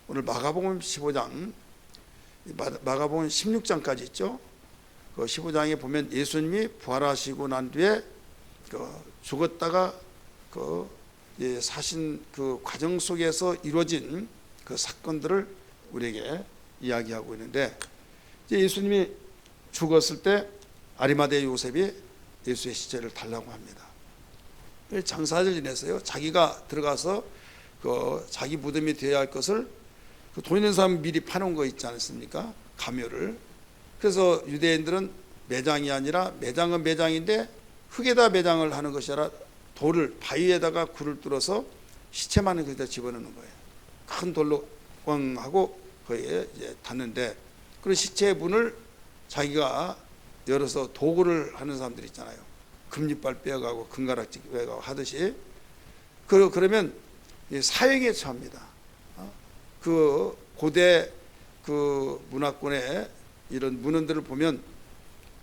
오늘 마가복음 15장, 마가복음 16장까지 있죠. 그 15장에 보면 예수님이 부활하시고 난 뒤에 죽었다가 사신 그 과정 속에서 이루어진 그 사건들을 우리에게 이야기하고 있는데, 이제 예수님이 죽었을 때 아리마대 요셉이 예수의 시체를 달라고 합니다. 장사를 지냈어요. 자기가 들어가서 자기 무덤이 되어야 할 것을 돈 있는 사람 미리 파놓은 거 있지 않습니까? 가묘를. 그래서 유대인들은 매장이 아니라, 매장은 매장인데 흙에다 매장을 하는 것이 아니라 돌을, 바위에다가 굴을 뚫어서 시체만 거기다 집어넣는 거예요. 큰 돌로 꽝 하고 거기에 이제 닿는데, 그런 시체의 문을 자기가 열어서 도구를 하는 사람들 있잖아요. 금리빨 빼어가고 금가락지 빼어가고 하듯이. 그러면 사형에 처합니다. 그 고대 그 문화권의 이런 문헌들을 보면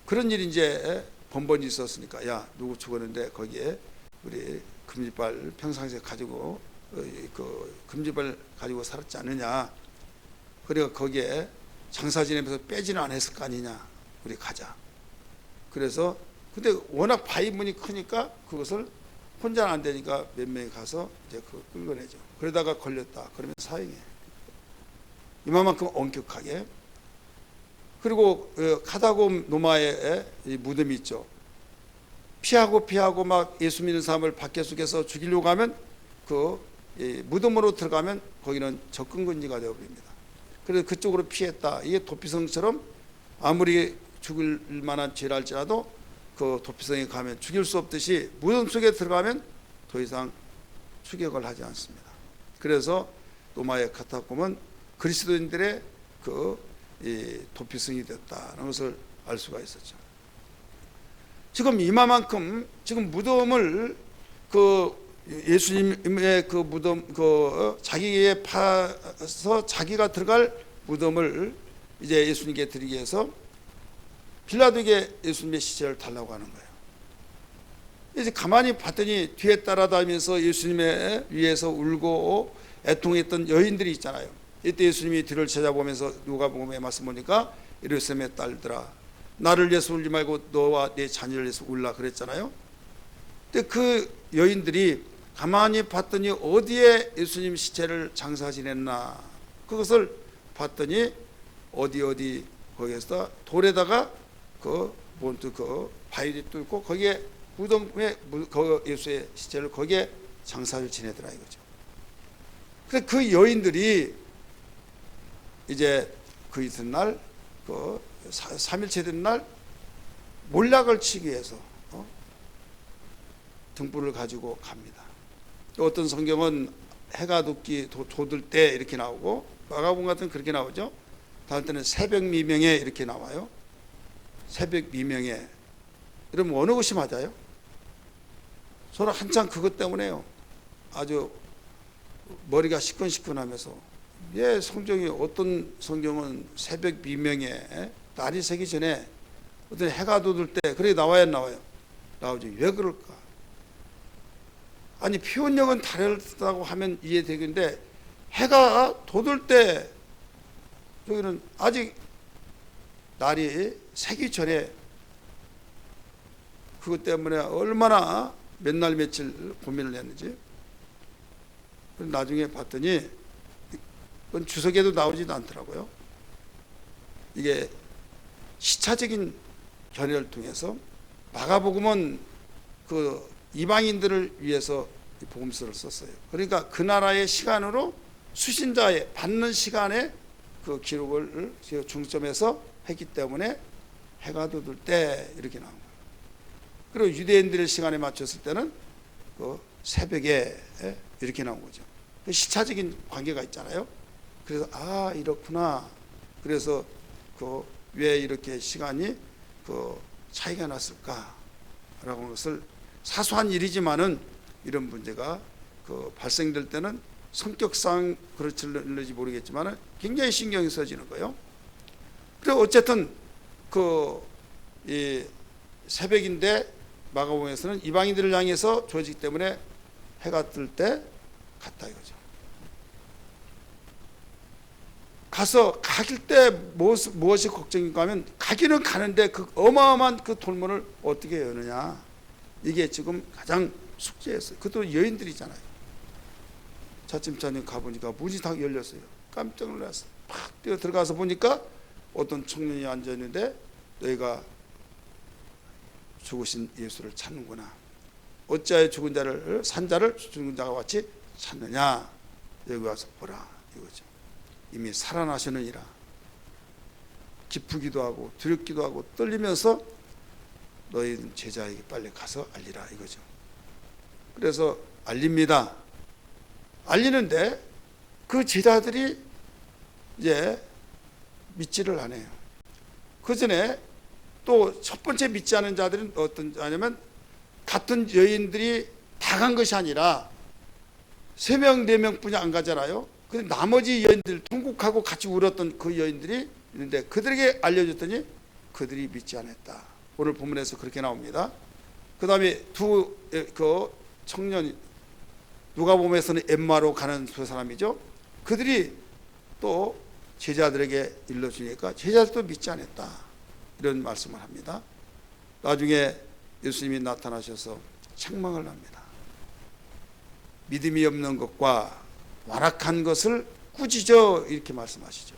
그런 일이 이제 번번이 있었으니까, 야, 누구 죽었는데 거기에 우리 금리빨 평상시에 가지고 그 금리빨 가지고 살았지 않느냐. 그래가 거기에 장사 지내면서 빼지는 않았을 거 아니냐. 우리 가자. 그래서 근데 워낙 바위문이 크니까 그것을 혼자는 안 되니까 몇 명이 가서 이제 그거 끌어내죠. 그러다가 걸렸다. 그러면 사형해. 이만큼 엄격하게. 그리고 카다곰 노마의 무덤이 있죠. 피하고 막 예수 믿는 사람을 밖에 속에서 죽이려고 하면 그 무덤으로 들어가면 거기는 접근금지가 되어버립니다. 그래서 그쪽으로 피했다. 이게 도피성처럼 아무리 죽을 만한 죄를 할지라도 그 도피성에 가면 죽일 수 없듯이 무덤 속에 들어가면 더 이상 추격을 하지 않습니다. 그래서 노마의 카타콤은 그리스도인들의 도피성이 됐다는 것을 알 수가 있었죠. 지금 이마만큼 지금 무덤을 예수님의 그 무덤 자기의 파서 자기가 들어갈 무덤을 이제 예수님께 드리기 위해서 빌라도에게 예수님의 시체를 달라고 하는 거예요. 이제 가만히 봤더니 뒤에 따라다니면서 예수님의 위에서 울고 애통했던 여인들이 있잖아요. 이때 예수님이 뒤를 찾아보면서 누가복음에 말씀 보니까 예루살렘의 딸들아, 나를 위해서 울지 말고 너와 내 자녀를 위해서 울라 그랬잖아요. 근데 그 여인들이 가만히 봤더니 어디에 예수님 시체를 장사 지냈나, 그것을 봤더니 어디 거기에서 돌에다가 바위를 뚫고 거기에 무덤에 예수의 시체를 거기에 장사를 지내더라 이거죠. 그래서 그 여인들이 이제 그 이튿날 3일째 된 날 몰락을 치기 위해서 등불을 가지고 갑니다. 어떤 성경은 해가 돋을 때 이렇게 나오고, 마가복음 같은 그렇게 나오죠. 다른 때는 새벽 미명에 이렇게 나와요. 새벽 미명에. 그러면 어느 것이 맞아요? 저는 한참 그것 때문에요. 아주 머리가 시큰시큰하면서, 성경이 어떤 성경은 새벽 미명에 날이 새기 전에 어떤 해가 돋을 때 그렇게 나와야 나와요. 나오지. 왜 그럴까? 아니 표현력은 다르다고 하면 이해되겠는데 해가 돋을 때 저기는 아직 날이 새기 전에, 그것 때문에 얼마나 몇 날 며칠 고민을 했는지. 나중에 봤더니 그건 주석에도 나오지도 않더라고요. 이게 시차적인 견해를 통해서 마가복음은 그 이방인들을 위해서 복음서를 썼어요. 그러니까 그 나라의 시간으로 수신자의 받는 시간에 그 기록을 중점해서 했기 때문에 해가 돋을 때 이렇게 나온 거예요. 그리고 유대인들의 시간에 맞췄을 때는 그 새벽에 이렇게 나온 거죠. 시차적인 관계가 있잖아요. 그래서 이렇구나. 그래서 왜 이렇게 시간이 차이가 났을까라고 하는 것을, 사소한 일이지만은 이런 문제가 발생될 때는 성격상 그렇을지 모르겠지만은 굉장히 신경이 써지는 거예요. 그리고 어쨌든 이 새벽인데 마가복음에서는 이방인들을 향해서 주어지기 때문에 해가 뜰 때 갔다 이거죠. 가서 가길 때 무엇이 걱정인가 하면 가기는 가는데 그 어마어마한 그 돌문을 어떻게 여느냐. 이게 지금 가장 숙제였어요. 그것도 여인들이잖아요. 차츰차츰 가보니까 문이 다 열렸어요. 깜짝 놀랐어요. 팍 뛰어 들어가서 보니까 어떤 청년이 앉아있는데 너희가 죽으신 예수를 찾는구나. 어찌하여 죽은 자를 산자를 죽은 자가 같이 찾느냐. 여기 와서 보라 이거죠. 이미 살아나셨느니라. 기쁘기도 하고 두렵기도 하고 떨리면서 너희 제자에게 빨리 가서 알리라 이거죠. 그래서 알립니다. 알리는데 그 제자들이 이제 믿지를 않아요. 그 전에 또 첫 번째 믿지 않은 자들은 어떤 자냐면 같은 여인들이 다 간 것이 아니라 3명, 4명뿐이 안 가잖아요. 근데 나머지 여인들, 통곡하고 같이 울었던 그 여인들이 있는데 그들에게 알려줬더니 그들이 믿지 않았다. 오늘 본문에서 그렇게 나옵니다. 그 다음에 그 청년, 누가복음에서는 엠마로 가는 두 사람이죠. 그들이 또 제자들에게 일러주니까 제자들도 믿지 않았다. 이런 말씀을 합니다. 나중에 예수님이 나타나셔서 책망을 합니다. 믿음이 없는 것과 완악한 것을 꾸짖어 이렇게 말씀하시죠.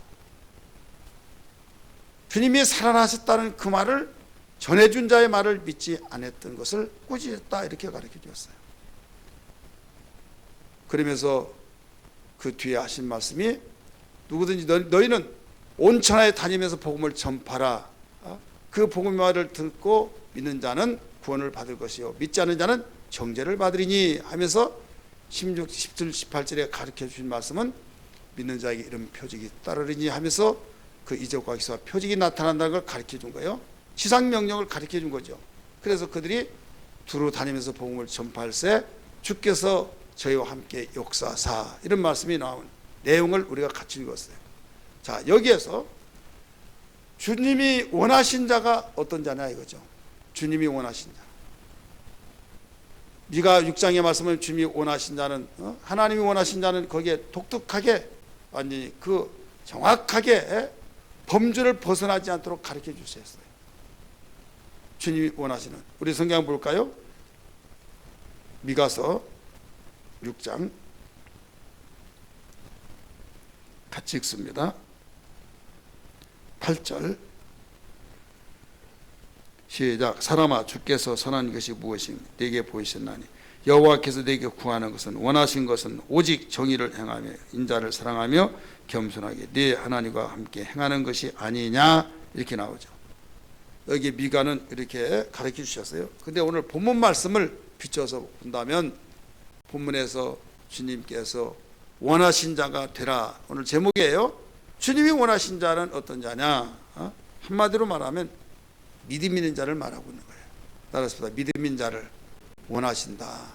주님이 살아나셨다는 그 말을 전해준 자의 말을 믿지 않았던 것을 꾸짖었다 이렇게 가르쳐 주었어요. 그러면서 그 뒤에 하신 말씀이 누구든지 너희는 온 천하에 다니면서 복음을 전파라. 그 복음의 말을 듣고 믿는 자는 구원을 받을 것이요 믿지 않는 자는 정죄를 받으리니 하면서 16, 17, 18절에 가르쳐 주신 말씀은 믿는 자에게 이런 표적이 따르리니 하면서 그 이적과 기사와 표적이 나타난다는 걸 가르쳐 준 거예요. 지상명령을 가르쳐 준 거죠. 그래서 그들이 두루 다니면서 복음을 전파할세 주께서 저희와 함께 역사사 이런 말씀이 나온 내용을 우리가 같이 읽었어요. 자, 여기에서 주님이 원하신 자가 어떤 자냐 이거죠. 주님이 원하신 자. 미가 6장의 말씀은 주님이 원하신 자는 하나님이 원하신 자는 거기에 독특하게 완전히 그 정확하게 범주를 벗어나지 않도록 가르쳐 주셨어요. 주님이 원하시는 우리 성경 볼까요? 미가서 6장 같이 읽습니다. 8절 시작. 사람아 주께서 선한 것이 무엇인가 네게 보이셨나니 여호와께서 네게 구하는 것은 원하신 것은 오직 정의를 행하며 인자를 사랑하며 겸손하게 네 하나님과 함께 행하는 것이 아니냐 이렇게 나오죠. 여기 미가는 이렇게 가르쳐 주셨어요. 근데 오늘 본문 말씀을 비춰서 본다면 본문에서 주님께서 원하신 자가 되라 오늘 제목이에요. 주님이 원하신 자는 어떤 자냐? 한마디로 말하면 믿음 있는 자를 말하고 있는 거예요. 따라서 믿음 있는 자를 원하신다.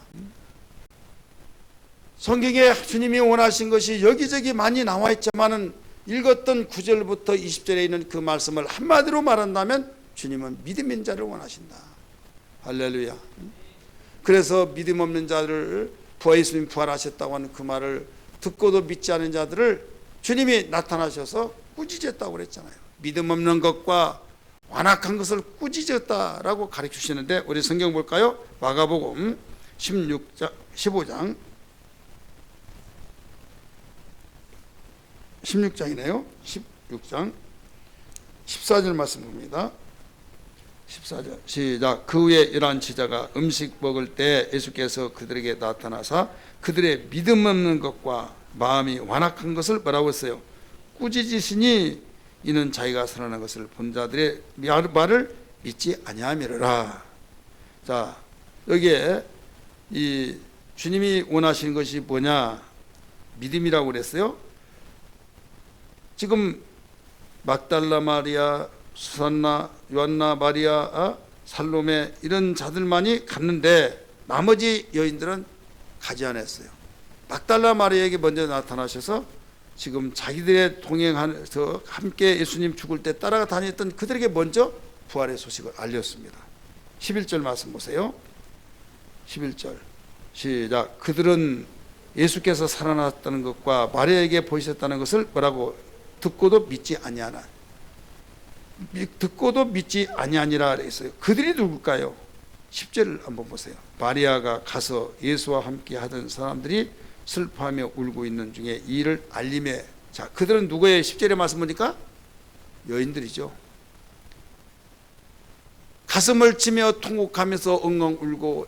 성경에 주님이 원하신 것이 여기저기 많이 나와 있지만은 읽었던 9절부터 20절에 있는 그 말씀을 한마디로 말한다면 주님은 믿음 있는 자를 원하신다. 할렐루야. 그래서 믿음 없는 자를 예수님이 부활하셨다고 하는 그 말을 듣고도 믿지 않은 자들을 주님이 나타나셔서 꾸짖었다고 그랬잖아요. 믿음 없는 것과 완악한 것을 꾸짖었다라고 가르쳐 주시는데 우리 성경 볼까요? 마가복음 15장 16장이네요. 16장 14절 말씀 봅니다. 14절 시작. 그 후에 이러한 제자가 음식 먹을 때 예수께서 그들에게 나타나사 그들의 믿음 없는 것과 마음이 완악한 것을 뭐라고 했어요? 꾸짖으시니 이는 자기가 살아난 것을 본 자들의 말을 믿지 아니하미르라. 자, 여기에 이 주님이 원하시는 것이 뭐냐? 믿음이라고 그랬어요. 지금 막달라 마리아, 수산나, 요한나 마리아, 살로메 이런 자들만이 갔는데 나머지 여인들은 가지 않았어요. 막달라 마리아에게 먼저 나타나셔서 지금 자기들의 동행하면서 함께 예수님 죽을 때 따라다녔던 그들에게 먼저 부활의 소식을 알렸습니다. 11절 말씀 보세요. 11절 시작. 그들은 예수께서 살아났다는 것과 마리아에게 보이셨다는 것을 뭐라고 듣고도 믿지 아니하나. 듣고도 믿지 아니하니라 그랬어요. 그들이 누굴까요? 10절을 한번 보세요. 마리아가 가서 예수와 함께 하던 사람들이 슬퍼하며 울고 있는 중에 이 일을 알림해. 자, 그들은 누구예요? 10절의 말씀 보니까 여인들이죠. 가슴을 치며 통곡하면서 엉엉 울고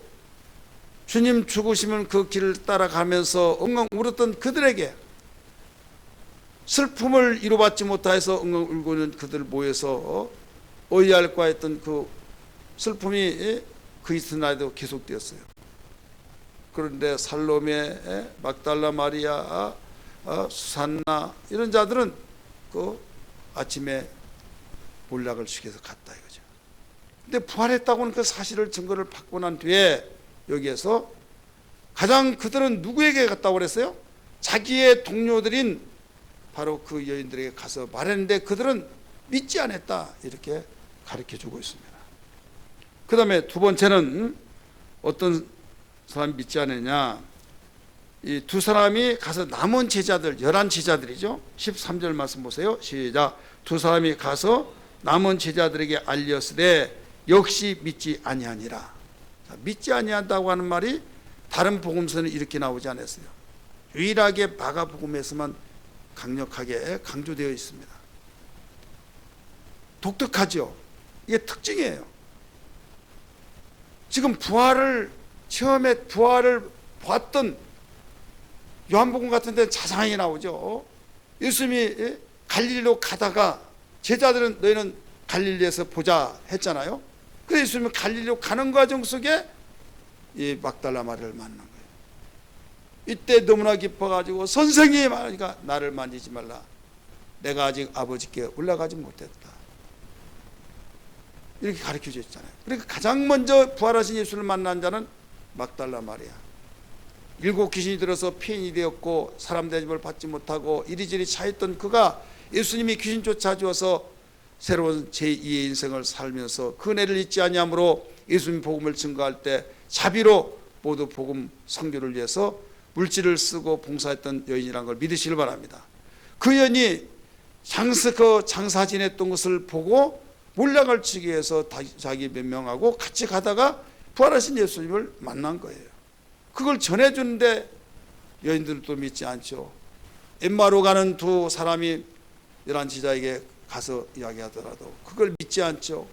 주님 죽으시면 그 길을 따라가면서 엉엉 울었던 그들에게 슬픔을 이루받지 못하여서 엉엉 울고 있는 그들 모여서 어이할까 했던 그 슬픔이 그 이튿날에도 계속되었어요. 그런데 살로메, 막달라 마리아, 수산나 이런 자들은 그 아침에 몰락을 시켜서 갔다 이거죠. 근데 부활했다고는 그 사실을 증거를 받고 난 뒤에 여기에서 가장 그들은 누구에게 갔다고 그랬어요? 자기의 동료들인 바로 그 여인들에게 가서 말했는데 그들은 믿지 않았다 이렇게 가르쳐주고 있습니다. 그 다음에 두 번째는 어떤 사람이 믿지 않느냐, 이 두 사람이 가서 남은 제자들 11제자들이죠 13절 말씀 보세요. 시작. 두 사람이 가서 남은 제자들에게 알렸으되 역시 믿지 아니하니라. 믿지 아니한다고 하는 말이 다른 복음서는 이렇게 나오지 않았어요. 유일하게 마가복음에서만 강력하게 강조되어 있습니다. 독특하죠. 이게 특징이에요. 지금 처음에 부활을 봤던 요한복음 같은 데는 자상하게 나오죠. 예수님이 갈릴리로 가다가 제자들은 너희는 갈릴리에서 보자 했잖아요. 그래서 예수님은 갈릴리로 가는 과정 속에 이 막달라 마리아를 만난 거예요. 이때 너무나 기뻐가지고 선생님 하니까 나를 만지지 말라. 내가 아직 아버지께 올라가지 못했다. 이렇게 가르쳐 줬잖아요. 그러니까 가장 먼저 부활하신 예수를 만난 자는 막달라 마리아. 7 귀신이 들어서 폐인이 되었고 사람 대접을 받지 못하고 이리저리 차있던 그가 예수님이 귀신 쫓아주어서 새로운 제2의 인생을 살면서 그 은혜를 잊지 아니하므로 예수님 복음을 증거할 때 자비로 모두 복음 선교를 위해서 물질을 쓰고 봉사했던 여인이라는 걸 믿으시길 바랍니다. 그 여인이 장사 지냈던 것을 보고 몰락을 치기 위해서 자기 몇 명하고 같이 가다가 부활하신 예수님을 만난 거예요. 그걸 전해주는데 여인들도 믿지 않죠. 엠마로 가는 두 사람이 11제자에게 가서 이야기하더라도 그걸 믿지 않죠.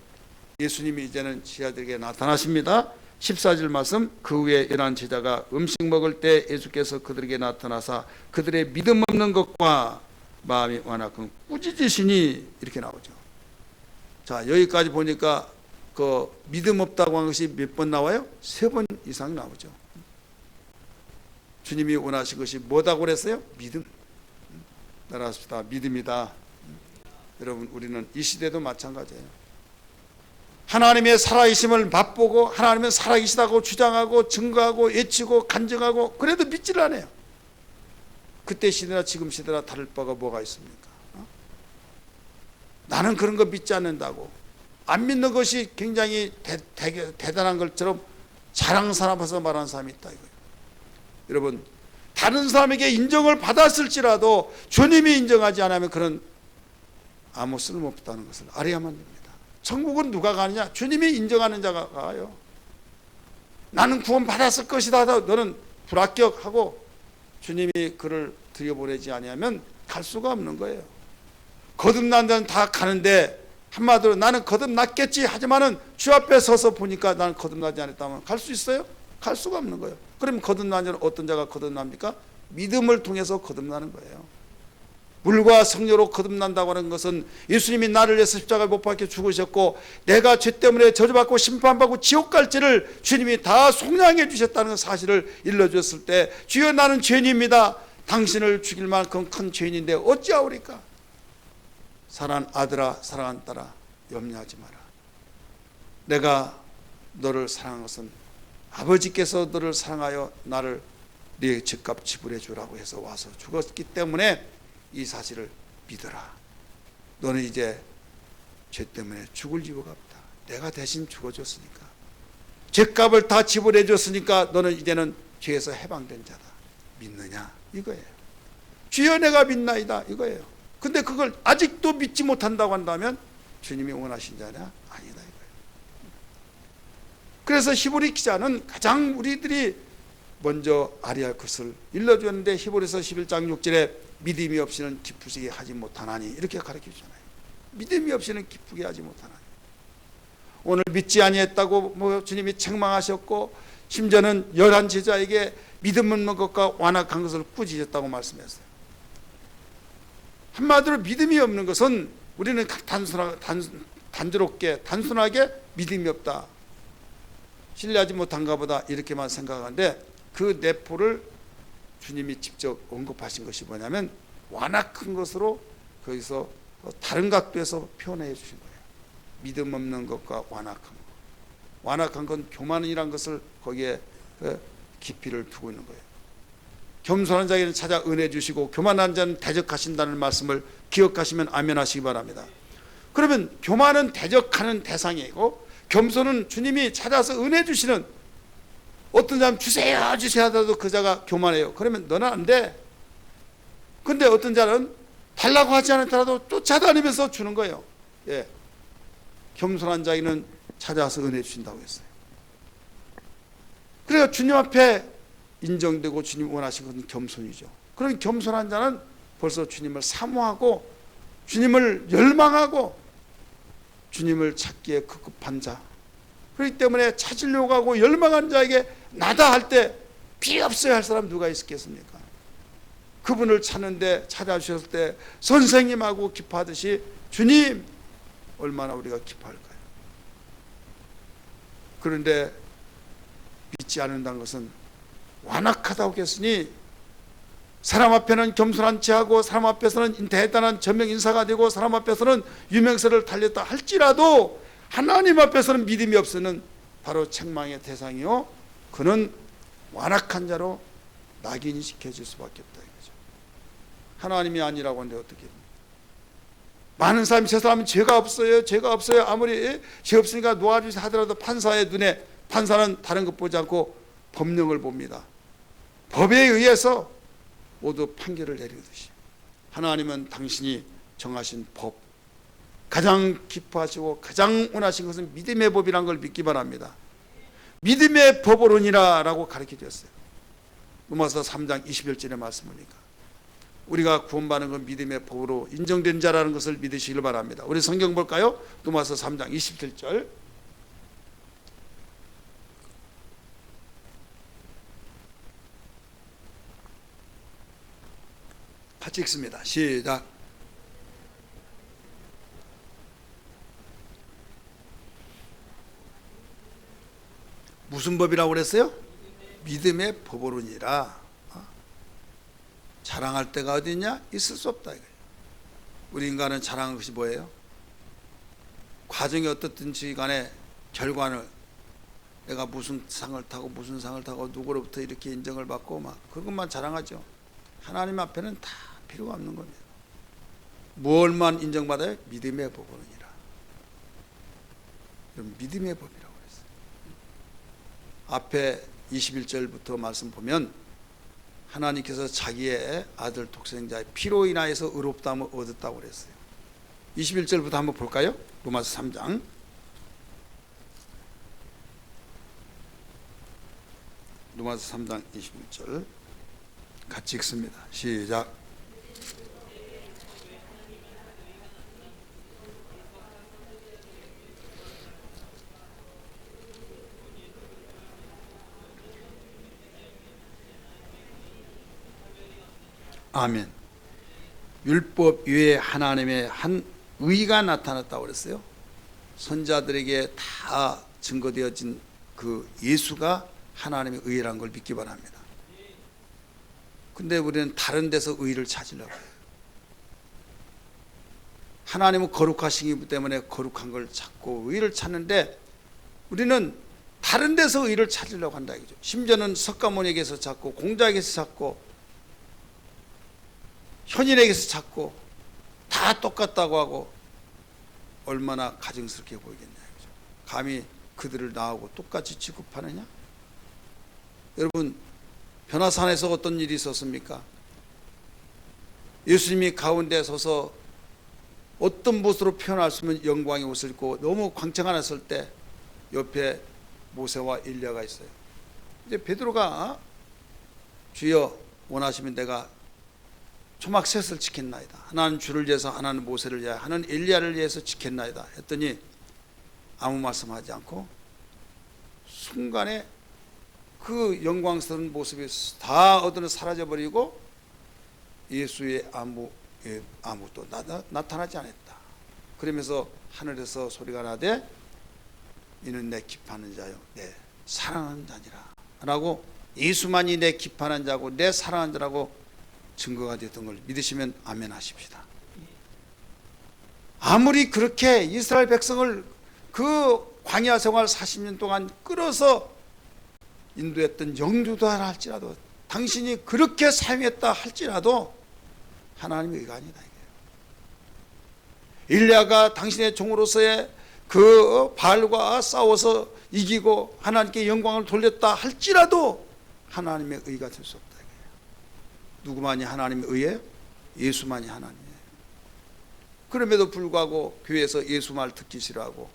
예수님이 이제는 제자들에게 나타나십니다. 14절 말씀. 그 후에 11제자가 음식 먹을 때 예수께서 그들에게 나타나사 그들의 믿음 없는 것과 마음이 완악한 꾸짖으시니 이렇게 나오죠. 자, 여기까지 보니까 그 믿음 없다고 한 것이 몇 번 나와요? 3번 이상 나오죠. 주님이 원하신 것이 뭐다고 그랬어요? 믿음. 따라합시다. 믿음이다. 여러분, 우리는 이 시대도 마찬가지예요. 하나님의 살아계심을 맛보고 하나님은 살아계시다고 주장하고 증거하고 외치고 간증하고 그래도 믿지를 않아요. 그때 시대나 지금 시대나 다를 바가 뭐가 있습니까? 나는 그런 거 믿지 않는다고, 안 믿는 것이 굉장히 대단한 것처럼 자랑 삼아서 말하는 사람이 있다 이거예요. 여러분, 다른 사람에게 인정을 받았을지라도 주님이 인정하지 않으면 그런 아무 쓸모없다는 것을 알아야만 됩니다. 천국은 누가 가느냐? 주님이 인정하는 자가 가요. 나는 구원 받았을 것이다. 너는 불합격하고 주님이 그를 들여보내지 아니하면 갈 수가 없는 거예요. 거듭난 자는 다 가는데 한마디로 나는 거듭났겠지 하지만은 주 앞에 서서 보니까 나는 거듭나지 않았다면 갈 수 있어요? 갈 수가 없는 거예요. 그럼 거듭난 자는 어떤 자가 거듭납니까? 믿음을 통해서 거듭나는 거예요. 물과 성령으로 거듭난다고 하는 것은 예수님이 나를 위해서 십자가에 못 박혀 죽으셨고 내가 죄 때문에 저주받고 심판받고 지옥 갈지를 주님이 다 속량해 주셨다는 사실을 일러주었을 때 주여 나는 죄인입니다. 당신을 죽일 만큼 큰 죄인인데 어찌하오리까? 사랑하는 아들아, 사랑하는 딸아, 염려하지 마라. 내가 너를 사랑한 것은 아버지께서 너를 사랑하여 나를 네 죄값 지불해 주라고 해서 와서 죽었기 때문에 이 사실을 믿어라. 너는 이제 죄 때문에 죽을 이유가 없다. 내가 대신 죽어줬으니까, 죄값을 다 지불해 줬으니까 너는 이제는 죄에서 해방된 자다. 믿느냐? 이거예요. 주여 내가 믿나이다. 이거예요. 근데 그걸 아직도 믿지 못한다고 한다면 주님이 원하신 자냐? 아니다 이거예요. 그래서 히브리 기자는 가장 우리들이 먼저 알아야 할 것을 일러주었는데, 히브리서 11장 6절에 믿음이 없이는 기쁘시게 하지 못하나니, 이렇게 가르쳐 주잖아요. 믿음이 없이는 기쁘게 하지 못하나니. 오늘 믿지 아니했다고 뭐 주님이 책망하셨고, 심지어는 11 제자에게 믿음 없는 것과 완악한 것을 꾸짖었다고 말씀했어요. 한마디로 믿음이 없는 것은 우리는 단순하게 믿음이 없다, 신뢰하지 못한가 보다, 이렇게만 생각하는데, 그 내포를 주님이 직접 언급하신 것이 뭐냐면 완악한 것으로 거기서 다른 각도에서 표현해 주신 거예요. 믿음 없는 것과 완악한 것. 완악한 건 교만이란 것을 거기에 깊이를 두고 있는 거예요. 겸손한 자에게는 찾아 은혜 주시고 교만한 자는 대적하신다는 말씀을 기억하시면 아멘 하시기 바랍니다. 그러면 교만은 대적하는 대상이고, 겸손은 주님이 찾아서 은혜 주시는, 어떤 사람 주세요 주세요 하더라도 그 자가 교만해요. 그러면 너는 안 돼. 근데 어떤 자는 달라고 하지 않더라도 쫓아다니면서 주는 거예요. 예. 겸손한 자에게는 찾아서 은혜 주신다고 했어요. 그래서 주님 앞에 인정되고 주님 원하신 것은 겸손이죠. 그런 겸손한 자는 벌써 주님을 사모하고 주님을 열망하고 주님을 찾기에 급급한 자, 그렇기 때문에 찾으려고 하고 열망한 자에게 나다 할 때 필요 없어야 할 사람 누가 있겠습니까? 그분을 찾는데, 찾아주셨을 때 선생님하고 기뻐하듯이 주님 얼마나 우리가 기뻐할까요? 그런데 믿지 않는다는 것은 완악하다고 했으니, 사람 앞에는 겸손한 체하고 사람 앞에서는 대단한 전명 인사가 되고 사람 앞에서는 유명세를 달렸다 할지라도 하나님 앞에서는 믿음이 없으면 바로 책망의 대상이요, 그는 완악한 자로 낙인이 시켜질 수밖에 없다 이거죠. 하나님이 아니라고 하는데 어떻게 해요? 많은 사람이 저 사람은 죄가 없어요, 죄가 없어요, 아무리 죄 없으니까 놓아주세요 하더라도 판사의 눈에, 판사는 다른 것 보지 않고 법령을 봅니다. 법에 의해서 모두 판결을 내리듯이 하나님은 당신이 정하신 법, 가장 기뻐하시고 가장 원하신 것은 믿음의 법이라는 걸 믿기 바랍니다. 믿음의 법으로니라 라고 가르쳐 주셨어요. 로마서 3장 21절의 말씀 보니까 우리가 구원받는 건 믿음의 법으로 인정된 자라는 것을 믿으시길 바랍니다. 우리 성경 볼까요? 로마서 3장 27절. 같이 읽습니다. 시작. 무슨 법이라고 그랬어요? 믿음의 법으로니라. 자랑할 때가 어디 있냐? 있을 수 없다 이거예요. 우리 인간은 자랑하는 것이 뭐예요? 과정이 어떻든지 간에 결과를, 내가 무슨 상을 타고 무슨 상을 타고 누구로부터 이렇게 인정을 받고 막 그것만 자랑하죠. 하나님 앞에는 다 필요가 없는 겁니다. 무엇만 인정받아요? 믿음의 법으로니라. 믿음의 법이라고 그랬어요. 앞에 21절부터 말씀 보면 하나님께서 자기의 아들 독생자의 피로 인하여서 의롭다함을 얻었다고 그랬어요. 21절부터 한번 볼까요? 로마서 3장. 로마서 3장 21절 같이 읽습니다. 시작. 아멘. 율법 위에 하나님의 한 의가 나타났다고 그랬어요. 선자들에게 다 증거되어진 그 예수가 하나님의 의라는 걸 믿기 바랍니다. 근데 우리는 다른 데서 의를 찾으려고 해요. 하나님은 거룩하시기 때문에 거룩한 걸 찾고 의를 찾는데, 우리는 다른 데서 의를 찾으려고 한다 이거죠. 심지어는 석가모니에게서 찾고 공자에게서 찾고 현인에게서 찾고 다 똑같다고 하고 얼마나 가증스럽게 보이겠냐 이거죠. 감히 그들을 나하고 똑같이 취급하느냐? 여러분, 변화산에서 어떤 일이 있었습니까? 예수님이 가운데 서서 어떤 모습으로 표현할 수 있는 영광의 옷을 입고 너무 광채가 났을 때 옆에 모세와 엘리야가 있어요. 이제 베드로가 주여 원하시면 내가 초막셋을 지켰나이다. 하나는 주를 위해서, 하나는 모세를 위하여, 하나는 엘리야를 위해서 지켰나이다 했더니 아무 말씀하지 않고 순간에 그 영광스러운 모습이 다 어디로 사라져버리고 예수의 아무도 나타나지 않았다. 그러면서 하늘에서 소리가 나되 이는 내 기뻐하는 자요 내 사랑하는 자니라 라고, 예수만이 내 기뻐하는 자고 내 사랑하는 자라고 증거가 되었던 걸 믿으시면 아멘 하십시다. 아무리 그렇게 이스라엘 백성을 그 광야 생활 40년 동안 끌어서 인도했던 영주다 할지라도, 당신이 그렇게 사용했다 할지라도 하나님의 의가 아니다 이거예요. 엘리야가 당신의 종으로서의 그 바알과 싸워서 이기고 하나님께 영광을 돌렸다 할지라도 하나님의 의가 될 수 없다 이거예요. 누구만이 하나님의 의예요? 예수만이 하나님이에요. 그럼에도 불구하고 교회에서 예수 말 듣기 싫어하고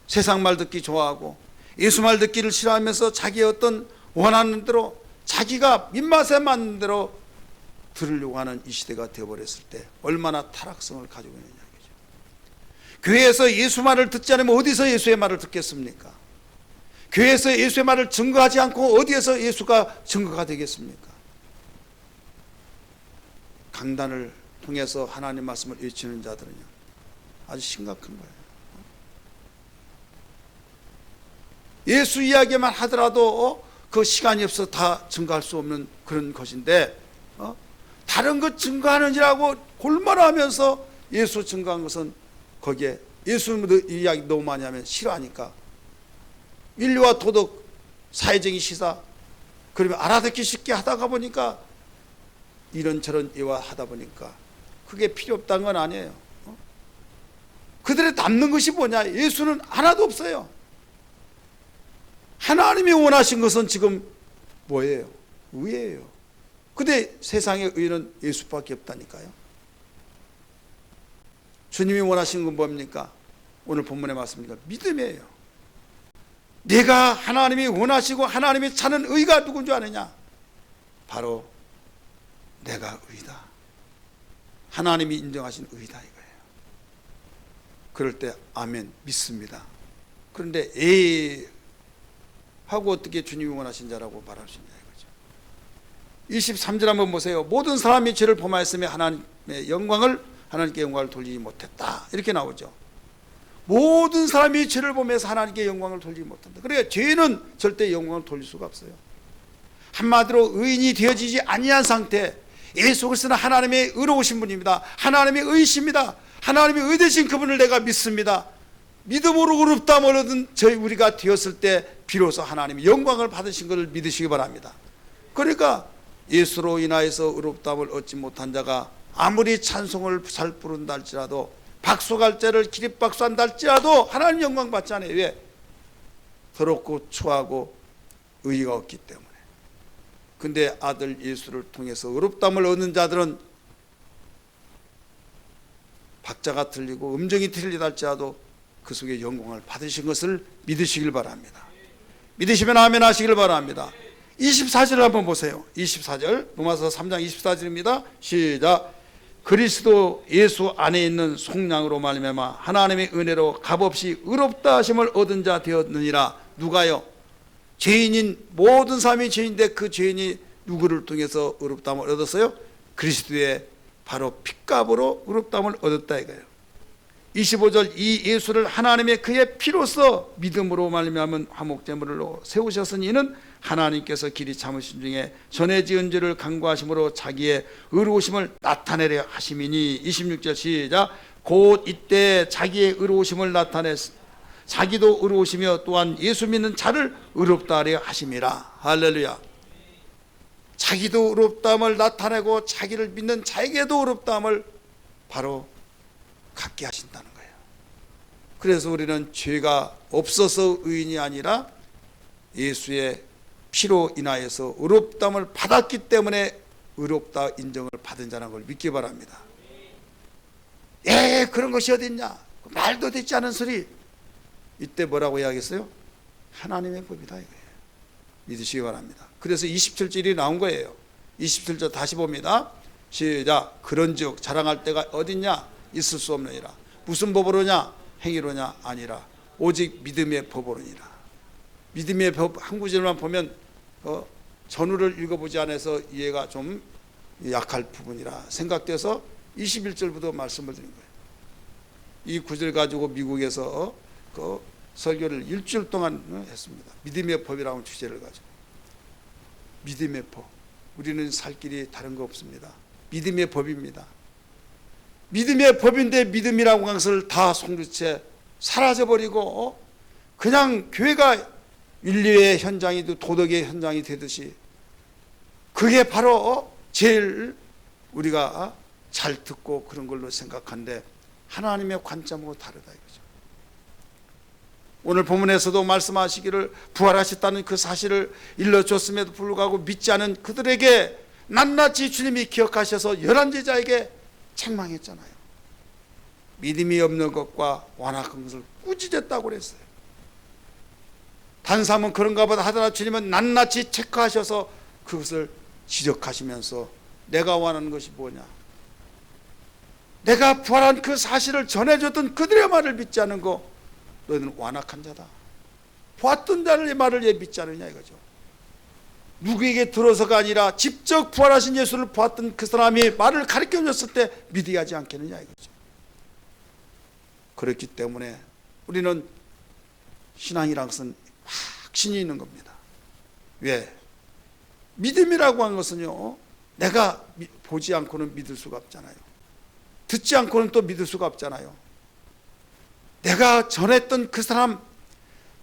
세상 말 듣기 좋아하고 예수 말 듣기를 싫어하면서 자기의 어떤 원하는 대로 자기가 입맛에 맞는 대로 들으려고 하는 이 시대가 되어버렸을 때 얼마나 타락성을 가지고 있느냐 이거죠. 교회에서 예수 말을 듣지 않으면 어디서 예수의 말을 듣겠습니까? 교회에서 예수의 말을 증거하지 않고 어디에서 예수가 증거가 되겠습니까? 강단을 통해서 하나님 말씀을 외치는 자들은요 아주 심각한 거예요. 예수 이야기만 하더라도 그 시간이 없어 다 증거할 수 없는 그런 것인데 다른 것 증거하는지라고 골몰하면서 예수 증거한 것은 거기에 예수 이야기 너무 많이 하면 싫어하니까 인류와 도덕 사회적인 시사 그러면 알아듣기 쉽게 하다가 보니까 이런저런 예화하다 보니까 그게 필요 없다는 건 아니에요. 그들의 남는 것이 뭐냐? 예수는 하나도 없어요. 하나님이 원하신 것은 지금 뭐예요? 의예요. 근데 세상의 의는 예수밖에 없다니까요. 주님이 원하신 건 뭡니까? 오늘 본문의 말씀입니까? 믿음이에요. 내가 하나님이 원하시고 하나님이 찾는 의가 누군 줄 아느냐? 바로 내가 의다. 하나님이 인정하신 의다 이거예요. 그럴 때 아멘 믿습니다. 그런데 에이 하고 어떻게 주님이 원하신 자라고 말할 수 있냐 이거죠. 23절 한번 보세요. 모든 사람이 죄를 범하였으며 하나님의 영광을 하나님께 영광을 돌리지 못했다 이렇게 나오죠. 모든 사람이 죄를 범해서 하나님께 영광을 돌리지 못한다. 그러니까 죄는 절대 영광을 돌릴 수가 없어요. 한마디로 의인이 되어지지 아니한 상태, 예수 그리스도는 하나님의 의로우신 분입니다. 하나님의 의이십니다. 하나님의 의되신 그분을 내가 믿습니다. 믿음으로 의롭다함을 얻은 저희 우리가 되었을 때 비로소 하나님이 영광을 받으신 것을 믿으시기 바랍니다. 그러니까 예수로 인하여서 의롭다함을 얻지 못한 자가 아무리 찬송을 잘 부른다 할지라도 박수갈채를 기립박수한다 할지라도 하나님 영광 받지 않아요. 왜? 더럽고 추하고 의의가 없기 때문에. 근데 아들 예수를 통해서 의롭다함을 얻는 자들은 박자가 틀리고 음정이 틀리다 할지라도 그 속에 영광을 받으신 것을 믿으시길 바랍니다. 믿으시면 아멘 하시길 바랍니다. 24절을 한번 보세요. 24절 로마서 3장 24절입니다. 시작. 그리스도 예수 안에 있는 속량으로 말미암아 하나님의 은혜로 값없이 의롭다 하심을 얻은 자 되었느니라. 누가요? 죄인인 모든 사람이 죄인인데 그 죄인이 누구를 통해서 의롭다함을 얻었어요? 그리스도의 바로 핏값으로 의롭다함을 얻었다 이거예요. 25절 이 예수를 하나님의 그의 피로써 믿음으로 말미암은 화목제물로 세우셨으니 이는 하나님께서 길이 참으신 중에 전에 지은 죄를 간구하심으로 자기의 의로우심을 나타내려 하심이니. 26절 시작. 곧 이때 자기의 의로우심을 나타냈 자기도 의로우시며 또한 예수 믿는 자를 의롭다 하려 하심이라. 할렐루야. 자기도 의롭다함을 나타내고 자기를 믿는 자에게도 의롭다함을 바로 갖게 하신다는 거예요. 그래서 우리는 죄가 없어서 의인이 아니라 예수의 피로 인하여서 의롭다함을 받았기 때문에 의롭다 인정을 받은 자라는 걸 믿기 바랍니다. 그런 것이 어딨냐, 말도 되지 않은 소리. 이때 뭐라고 이야기했어요? 하나님의 법이다 이거예요. 믿으시기 바랍니다. 그래서 27절이 나온 거예요. 27절 다시 봅니다. 시작. 그런즉 자랑할 때가 어딨냐, 있을 수 없느니라. 무슨 법으로냐, 행위로냐, 아니라 오직 믿음의 법으로니라. 믿음의 법 한 구절만 보면 전후를 읽어보지 않아서 이해가 좀 약할 부분이라 생각돼서 21절부터 말씀을 드린 거예요. 이 구절 가지고 미국에서 설교를 일주일 동안 했습니다. 믿음의 법이라는 주제를 가지고. 믿음의 법. 우리는 살 길이 다른 거 없습니다. 믿음의 법입니다. 믿음의 법인데 믿음이라고 한 것을 다 송두채 사라져버리고 그냥 교회가 윤리의 현장이 도덕의 현장이 되듯이, 그게 바로 제일 우리가 잘 듣고 그런 걸로 생각하는데 하나님의 관점하고 다르다 이거죠. 오늘 본문에서도 말씀하시기를 부활하셨다는 그 사실을 일러줬음에도 불구하고 믿지 않은 그들에게 낱낱이 주님이 기억하셔서 11제자에게 책망했잖아요. 믿음이 없는 것과 완악한 것을 꾸짖었다고 그랬어요. 단삼은 그런가 보다 하더라 주님은 낱낱이 체크하셔서 그것을 지적하시면서 내가 원하는 것이 뭐냐, 내가 부활한 그 사실을 전해줬던 그들의 말을 믿지 않은 거, 너희는 완악한 자다. 보았던 자의 말을 왜 믿지 않느냐 이거죠. 누구에게 들어서가 아니라 직접 부활하신 예수를 보았던 그 사람이 말을 가르쳐줬을 때 믿어야 하지 않겠느냐 이거죠. 그렇기 때문에 우리는 신앙이란 것은 확신이 있는 겁니다. 왜? 믿음이라고 하는 것은요, 내가 보지 않고는 믿을 수가 없잖아요. 듣지 않고는 또 믿을 수가 없잖아요. 내가 전했던 그 사람,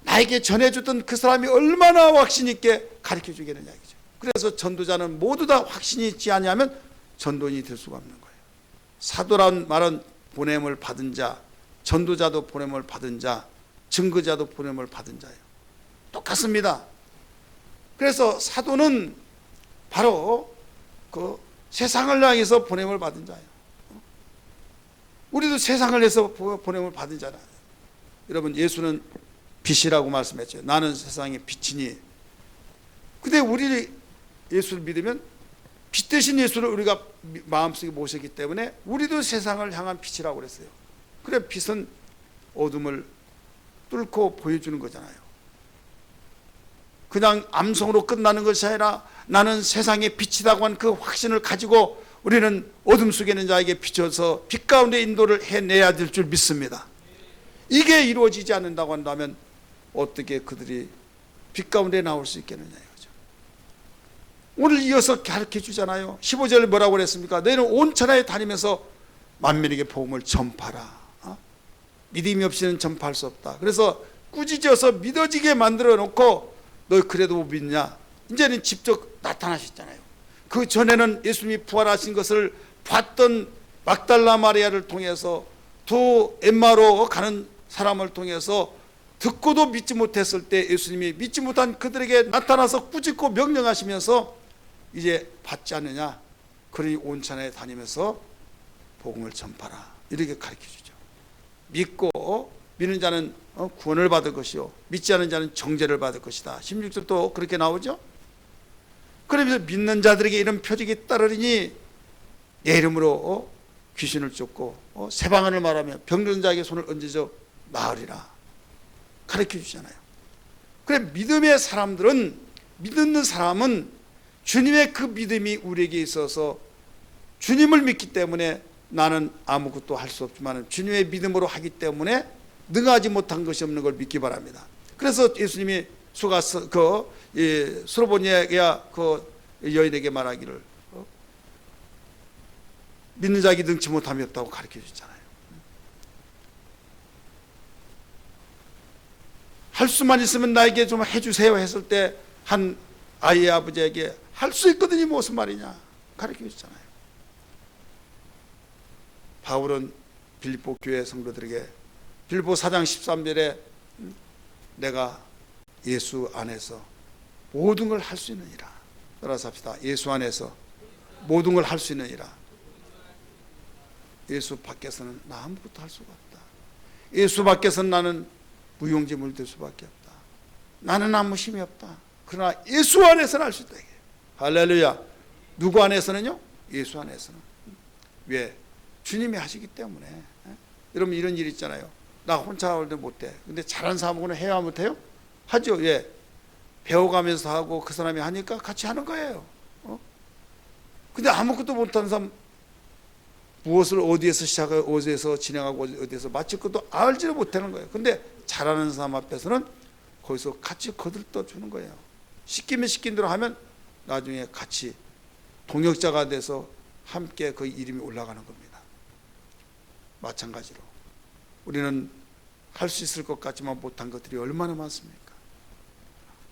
나에게 전해줬던 그 사람이 얼마나 확신 있게 가르쳐 주겠느냐 이거죠. 그래서 전도자는 모두 다 확신이 있지 않으면 전도인이 될 수가 없는 거예요. 사도란 말은 보냄을 받은 자, 전도자도 보냄을 받은 자, 증거자도 보냄을 받은 자예요. 똑같습니다. 그래서 사도는 바로 그 세상을 향해서 보냄을 받은 자예요. 우리도 세상을 해서 보냄을 받은 자잖아요. 여러분, 예수는 빛이라고 말씀했죠. 나는 세상의 빛이니. 근데 우리 예수를 믿으면 빛 대신 예수를 우리가 마음속에 모셨기 때문에 우리도 세상을 향한 빛이라고 그랬어요. 그래, 빛은 어둠을 뚫고 보여주는 거잖아요. 그냥 암송으로 끝나는 것이 아니라 나는 세상의 빛이라고 한 그 확신을 가지고 우리는 어둠 속에 있는 자에게 비춰서 빛 가운데 인도를 해내야 될 줄 믿습니다. 이게 이루어지지 않는다고 한다면 어떻게 그들이 빛 가운데 나올 수 있겠느냐 이거죠. 오늘 이어서 가르쳐 주잖아요. 15절 뭐라고 그랬습니까? 너희는 온 천하에 다니면서 만민에게 복음을 전파하라. 믿음이 없이는 전파할 수 없다. 그래서 꾸짖어서 믿어지게 만들어 놓고 너 그래도 못 믿냐? 이제는 직접 나타나셨잖아요. 그 전에는 예수님이 부활하신 것을 봤던 막달라 마리아를 통해서 두 엠마로 가는 사람을 통해서 듣고도 믿지 못했을 때 예수님이 믿지 못한 그들에게 나타나서 꾸짖고 명령하시면서 이제 받지 않느냐? 그러니 온 천하에 다니면서 복음을 전파라. 이렇게 가르쳐주죠. 믿고 믿는 자는 구원을 받을 것이요 믿지 않는 자는 정죄를 받을 것이다. 16절도 그렇게 나오죠. 그러면서 믿는 자들에게 이런 표적이 따르리니 내 이름으로 귀신을 쫓고 새 방언을 말하며 병든 자에게 손을 얹어져 나으리라 가르쳐 주잖아요. 그래, 믿음의 사람들은, 믿는 사람은 주님의 그 믿음이 우리에게 있어서 주님을 믿기 때문에 나는 아무것도 할 수 없지만 주님의 믿음으로 하기 때문에 능하지 못한 것이 없는 걸 믿기 바랍니다. 그래서 예수님이 수로보니아 그 여인에게 말하기를 믿는 자에게 능치 못함이 없다고 가르쳐 주잖아요. 할 수만 있으면 나에게 좀 해주세요 했을 때 한 아이의 아버지에게 할 수 있거든요. 무슨 말이냐 가르쳐 주잖아요. 바울은 빌립보 교회 성도들에게 빌립보 4장 13절에 내가 예수 안에서 모든 걸 할 수 있느니라. 따라서 합시다. 예수 안에서 모든 걸 할 수 있느니라. 예수 밖에서는 나 아무것도 할 수가 없다. 예수 밖에서는 나는 무용지물 될 수밖에 없다. 나는 아무 힘이 없다. 그러나 예수 안에서는 할 수 있다. 할렐루야. 누구 안에서는요? 예수 안에서는. 왜? 주님이 하시기 때문에. 여러분 이런 일 있잖아요. 나 혼자 할 때 못해. 근데 잘하는 사람하고는 해야 못해요? 하죠. 예. 배워가면서 하고 그 사람이 하니까 같이 하는 거예요. 근데 아무것도 못하는 사람 무엇을 어디에서 시작하고 어디에서 진행하고 어디에서 마칠 것도 알지를 못하는 거예요. 근데 잘하는 사람 앞에서는 거기서 같이 거들떠 주는 거예요. 시키면 시킨 대로 하면 나중에 같이 동역자가 돼서 함께 그 이름이 올라가는 겁니다. 마찬가지로 우리는 할 수 있을 것 같지만 못한 것들이 얼마나 많습니까?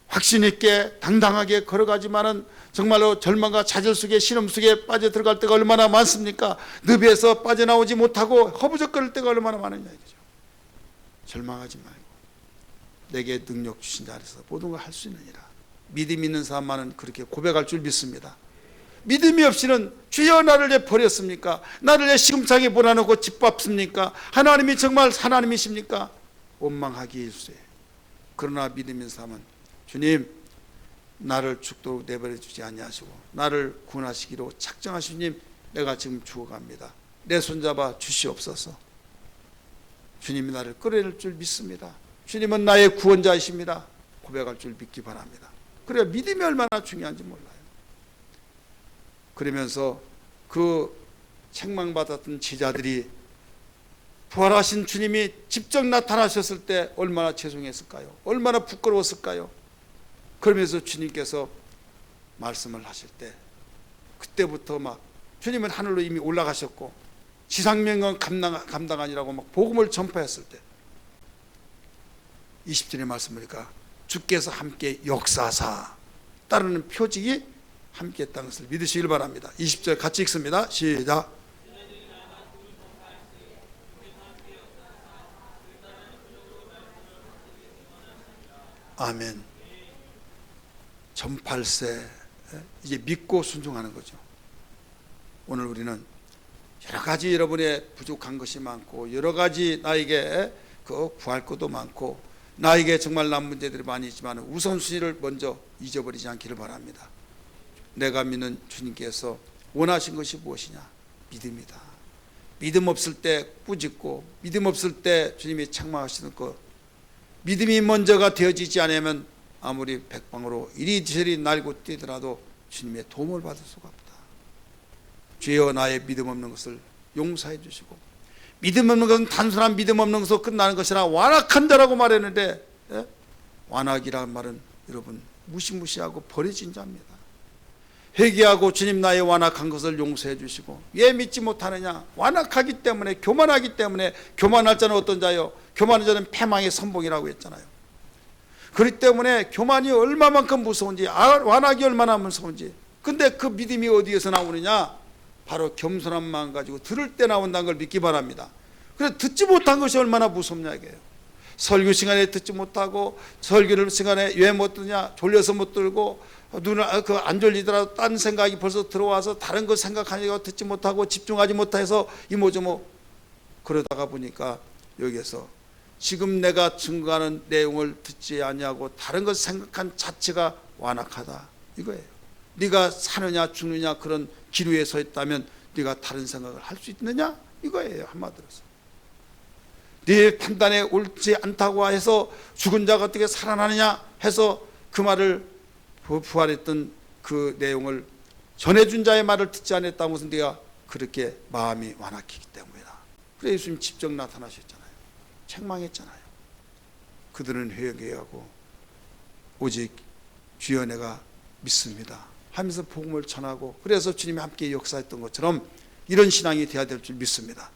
확신 있게 당당하게 걸어가지만은 정말로 절망과 좌절 속에 신음 속에 빠져 들어갈 때가 얼마나 많습니까? 늪에서 빠져나오지 못하고 허부적거릴 때가 얼마나 많으냐 이거죠. 절망하지 말고 내게 능력 주신 자 안에서 모든 걸 할 수 있느니라. 믿음 있는 사람만은 그렇게 고백할 줄 믿습니다. 믿음이 없이는 주여 나를 왜 버렸습니까? 나를 왜 시금창에 몰아넣고 짓밟습니까? 하나님이 정말 하나님이십니까? 원망하기 일쑤에. 그러나 믿음 있는 사람은 주님 나를 죽도록 내버려 주지 아니하시고 나를 구원하시기로 작정하신 주님, 내가 지금 죽어갑니다. 내 손잡아 주시옵소서. 주님이 나를 끌어낼 줄 믿습니다. 주님은 나의 구원자이십니다. 고백할 줄 믿기 바랍니다. 그래야 믿음이 얼마나 중요한지 몰라요. 그러면서 그 책망받았던 제자들이 부활하신 주님이 직접 나타나셨을 때 얼마나 죄송했을까요? 얼마나 부끄러웠을까요? 그러면서 주님께서 말씀을 하실 때 그때부터 막 주님은 하늘로 이미 올라가셨고 지상명령 감당 아니라고 막 복음을 전파했을 때 20절의 말씀 보니까 주께서 함께 역사사 따르는 표직이 함께 했다는 것을 믿으시길 바랍니다. 20절 같이 읽습니다. 시작. 아멘. 전팔세 이제 믿고 순종하는 거죠. 오늘 우리는 여러 가지 여러분의 부족한 것이 많고 여러 가지 나에게 그 구할 것도 많고 나에게 정말 난 문제들이 많이 있지만 우선순위를 먼저 잊어버리지 않기를 바랍니다. 내가 믿는 주님께서 원하신 것이 무엇이냐? 믿음이다. 믿음 없을 때 꾸짖고 믿음 없을 때 주님이 책망하시는 것, 믿음이 먼저가 되어지지 않으면 아무리 백방으로 이리저리 날고 뛰더라도 주님의 도움을 받을 수가 없다. 주여 나의 믿음 없는 것을 용서해 주시고, 믿음 없는 것은 단순한 믿음 없는 것으로 끝나는 것이라 완악한 자라고 말했는데, 완악이라는 말은 여러분 무시무시하고 버려진 자입니다. 회개하고 주님 나의 완악한 것을 용서해 주시고, 왜 믿지 못하느냐? 완악하기 때문에, 교만하기 때문에. 교만할 자는 어떤 자요? 교만한 자는 패망의 선봉이라고 했잖아요. 그렇기 때문에 교만이 얼마만큼 무서운지, 완악이 얼마나 무서운지. 근데 그 믿음이 어디에서 나오느냐? 바로 겸손한 마음 가지고 들을 때 나온다는 걸 믿기 바랍니다. 그래서 듣지 못한 것이 얼마나 무섭냐 이게요. 설교 시간에 듣지 못하고, 설교를 시간에 왜 못 듣냐? 졸려서 못 들고, 눈을 안 졸리더라도 딴 생각이 벌써 들어와서 다른 거 생각하니까 듣지 못하고 집중하지 못해서 이모저모 그러다가 보니까 여기에서 지금 내가 증거하는 내용을 듣지 아니하고 다른 것 생각한 자체가 완악하다 이거예요. 네가 사느냐 죽느냐 그런 기류에 서 있다면 네가 다른 생각을 할 수 있느냐 이거예요. 한마디로서 네 판단에 옳지 않다고 해서 죽은 자가 어떻게 살아나느냐 해서 그 말을 부활했던 그 내용을 전해준 자의 말을 듣지 않았다는 것은 네가 그렇게 마음이 완악했기 때문이다. 그래서 예수님 직접 나타나셨잖아요. 책망했잖아요. 그들은 회개하고 오직 주여 내가 믿습니다 하면서 복음을 전하고, 그래서 주님이 함께 역사했던 것처럼 이런 신앙이 되어야 될 줄 믿습니다.